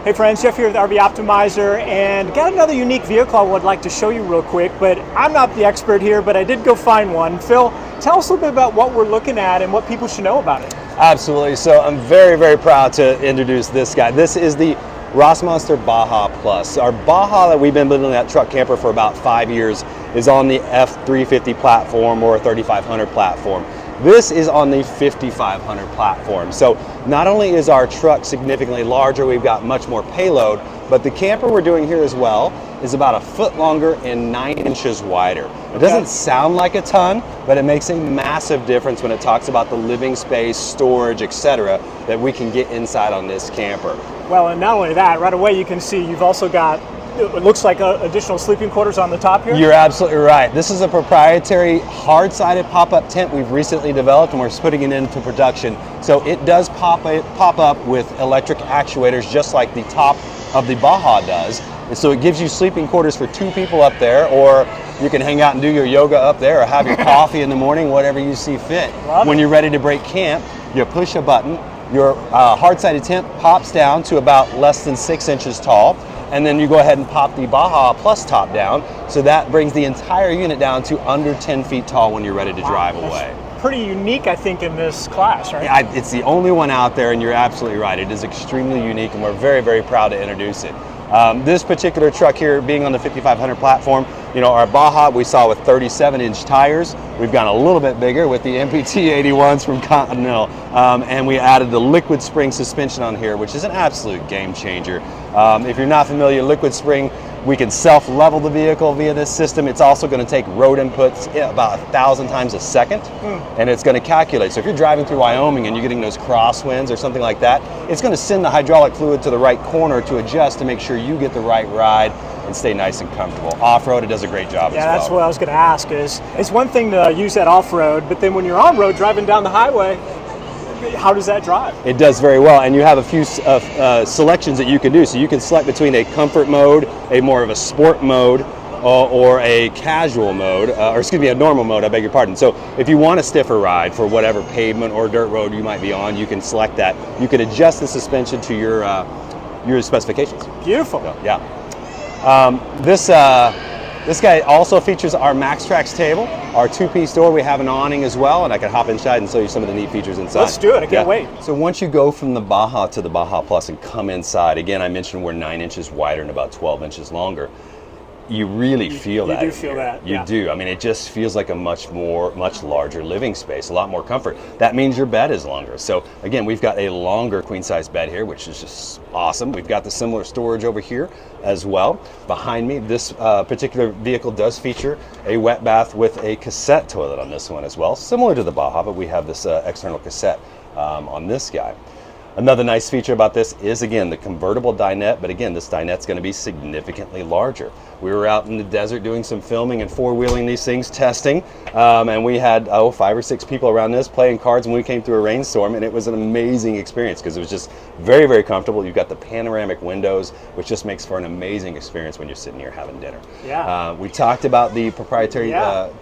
Hey friends, Jeff here with RV Optimizer, and got another unique vehicle I would like to show you real quick, but I'm not the expert here, but I did go find one. Phil, tell us a little bit about what we're looking at and what people should know about it. Absolutely. So I'm very, very proud to introduce this guy. This is the Monster Baja Plus. Our Baja that we've been building that truck camper for about 5 years is on the F350 platform or 3500 platform. This is on the 5500 platform. So not only is our truck significantly larger, we've got much more payload, but the camper we're doing here as well is about 1 foot longer and 9 inches wider. It doesn't sound like a ton, but it makes a massive difference when it talks about the living space, storage, etc., that we can get inside on this camper. Well, and not only that, right away you can see you've also got, it looks like additional sleeping quarters on the top here. You're absolutely right. This is a proprietary hard-sided pop-up tent we've recently developed, and we're putting it into production. So it does pop up with electric actuators, just like the top of the Baja does. And so it gives you sleeping quarters for 2 people up there, or you can hang out and do your yoga up there, or have your coffee in the morning, whatever you see fit. When you're ready to break camp, you push a button, your hard-sided tent pops down to about less than 6 inches tall, and then you go ahead and pop the Baja Plus top down, so that brings the entire unit down to under 10 feet tall when you're ready to drive away. Pretty unique, I think, in this class, right? Yeah, it's the only one out there, and you're absolutely right. It is extremely unique, and we're very, very proud to introduce it. This particular truck here, being on the 5500 platform, you know, our Baja we saw with 37-inch tires. We've gone a little bit bigger with the MPT 81s from Continental, and we added the liquid spring suspension on here, which is an absolute game changer. If you're not familiar, liquid spring, we can self-level the vehicle via this system. It's also going to take road inputs about 1,000 times a second, and it's going to calculate. So if you're driving through Wyoming and you're getting those crosswinds or something like that, it's going to send the hydraulic fluid to the right corner to adjust to make sure you get the right ride and stay nice and comfortable. Off-road, it does a great job as well. Yeah, that's what I was going to ask. It's one thing to use that off-road, but then when you're on-road driving down the highway, how does that drive? It does very well, and you have a few selections that you can do. So you can select between a comfort mode, a more of a sport mode, or a casual mode, or excuse me, a normal mode, I beg your pardon. So if you want a stiffer ride for whatever pavement or dirt road you might be on, you can select that. You can adjust the suspension to your specifications. Beautiful. So, yeah. This guy also features our MaxTrax table, our 2-piece door. We have an awning as well, and I can hop inside and show you some of the neat features inside. Let's do it, I can't wait. So once you go from the Baja to the Baja Plus and come inside, again, I mentioned we're 9 inches wider and about 12 inches longer. You really feel that. You do feel that. You do. I mean, it just feels like a much larger living space, a lot more comfort. That means your bed is longer. So again, we've got a longer queen-size bed here, which is just awesome. We've got the similar storage over here as well. Behind me, this particular vehicle does feature a wet bath with a cassette toilet on this one as well, similar to the Baja, but we have this external cassette on this guy. Another nice feature about this is, again, the convertible dinette, but again, this dinette's going to be significantly larger. We were out in the desert doing some filming and four-wheeling these things, testing, and we had 5 or 6 people around this playing cards when we came through a rainstorm, and it was an amazing experience because it was just very, very comfortable. You've got the panoramic windows, which just makes for an amazing experience when you're sitting here having dinner. Yeah. We talked about the proprietary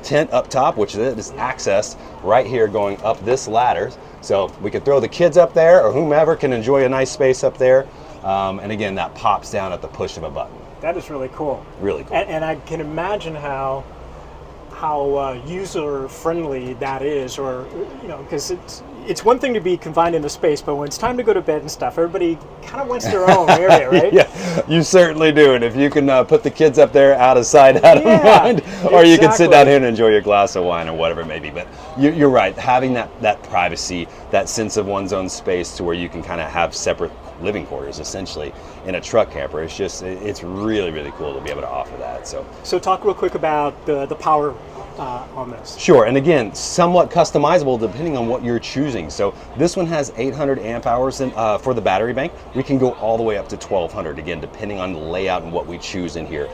tent up top, which is accessed right here going up this ladder. So we could throw the kids up there, or whomever can enjoy a nice space up there. And again, that pops down at the push of a button. That is really cool. Really cool. And I can imagine how user-friendly that is, or, you know, because it's one thing to be confined in the space, but when it's time to go to bed and stuff, everybody kind of wants their own area, right? Yeah, you certainly do. And if you can put the kids up there out of sight, out of mind, or you can sit down here and enjoy your glass of wine or whatever it may be. But you're right, having that privacy, that sense of one's own space to where you can kind of have separate living quarters essentially in a truck camper, it's really, really cool to be able to offer that. So talk real quick about the power on this. Sure, and again, somewhat customizable depending on what you're choosing. So this one has 800 amp hours for the battery bank. We can go all the way up to 1200, again, depending on the layout and what we choose in here.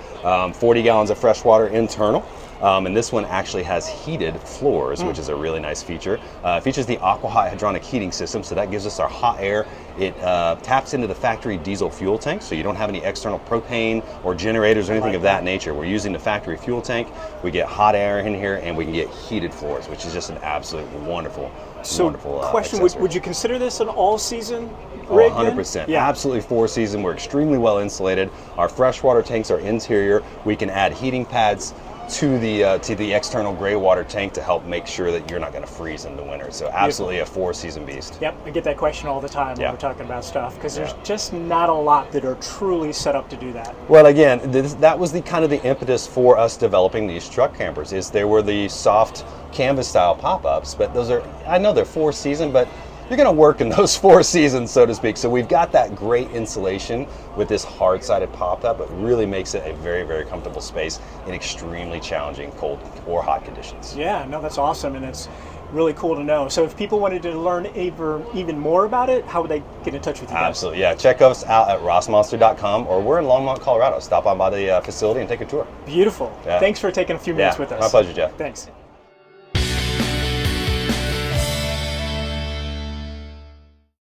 40 gallons of fresh water internal. And this one actually has heated floors, which is a really nice feature. It features the aqua-hot hydronic heating system, so that gives us our hot air. It taps into the factory diesel fuel tank, so you don't have any external propane or generators or anything of that nature. We're using the factory fuel tank. We get hot air in here, and we can get heated floors, which is just an absolute wonderful, wonderful question, accessory. would you consider this an all-season rig? 100%. Yeah. Absolutely four-season. We're extremely well insulated. Our freshwater tanks are interior. We can add heating pads to the external gray water tank to help make sure that you're not going to freeze in the winter. So absolutely a four-season beast. Yep, I get that question all the time when Yeah. we're talking about stuff, because there's just not a lot that are truly set up to do that. Well, again, that was the kind of the impetus for us developing these truck campers. Is there were the soft canvas style pop-ups, but those are, I know they're four-season, but you're going to work in those 4 seasons, so to speak. So we've got that great insulation with this hard-sided pop-up. It really makes it a very, very comfortable space in extremely challenging cold or hot conditions. Yeah, no, that's awesome, and it's really cool to know. So if people wanted to learn even more about it, how would they get in touch with you guys? Absolutely, yeah. Check us out at rossmonster.com, or we're in Longmont, Colorado. Stop on by the facility and take a tour. Beautiful. Yeah. Thanks for taking a few minutes with us. My pleasure, Jeff. Thanks.